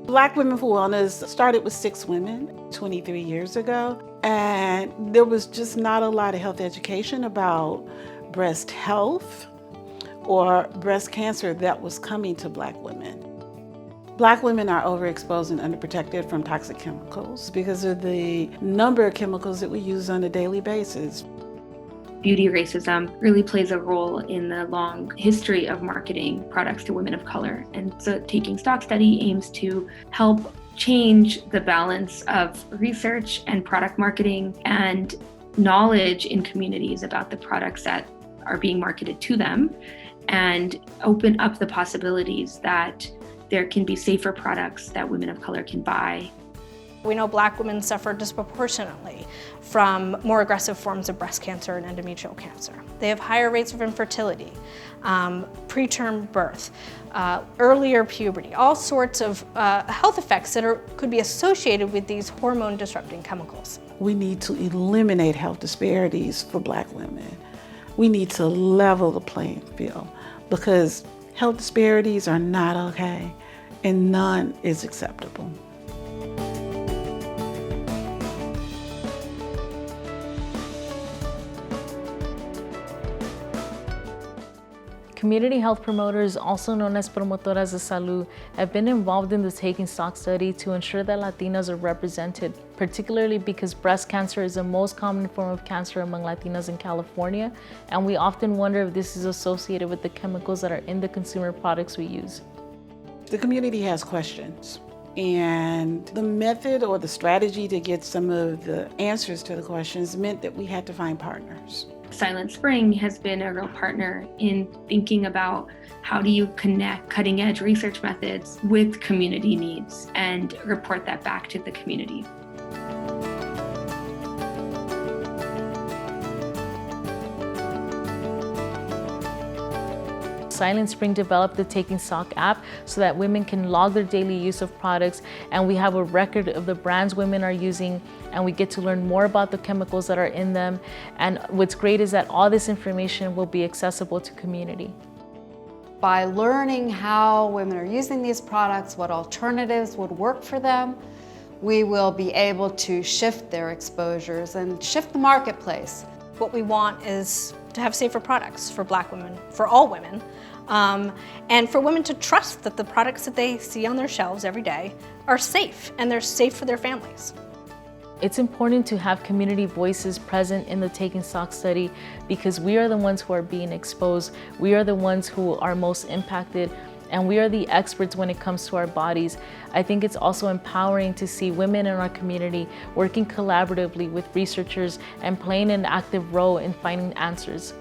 Black Women for Wellness started with 6 women 23 years ago, and there was just not a lot of health education about breast health or breast cancer that was coming to Black women. Black women are overexposed and underprotected from toxic chemicals because of the number of chemicals that we use on a daily basis. Beauty racism really plays a role in the long history of marketing products to women of color. And so Taking Stock study aims to help change the balance of research and product marketing and knowledge in communities about the products that are being marketed to them, and open up the possibilities that there can be safer products that women of color can buy. We know Black women suffer disproportionately from more aggressive forms of breast cancer and endometrial cancer. They have higher rates of infertility, preterm birth, earlier puberty, all sorts of health effects that could be associated with these hormone-disrupting chemicals. We need to eliminate health disparities for Black women. We need to level the playing field because health disparities are not okay and none is acceptable. Community health promoters, also known as promotoras de salud, have been involved in the Taking Stock study to ensure that Latinas are represented, particularly because breast cancer is the most common form of cancer among Latinas in California, and we often wonder if this is associated with the chemicals that are in the consumer products we use. The community has questions, and the method or the strategy to get some of the answers to the questions meant that we had to find partners. Silent Spring has been a real partner in thinking about how do you connect cutting-edge research methods with community needs and report that back to the community. Silent Spring developed the Taking Stock app so that women can log their daily use of products, and we have a record of the brands women are using, and we get to learn more about the chemicals that are in them. And what's great is that all this information will be accessible to community. By learning how women are using these products, what alternatives would work for them, we will be able to shift their exposures and shift the marketplace. What we want is to have safer products for Black women, for all women, and for women to trust that the products that they see on their shelves every day are safe, and they're safe for their families. It's important to have community voices present in the Taking Stock study because we are the ones who are being exposed, we are the ones who are most impacted, and we are the experts when it comes to our bodies. I think it's also empowering to see women in our community working collaboratively with researchers and playing an active role in finding answers.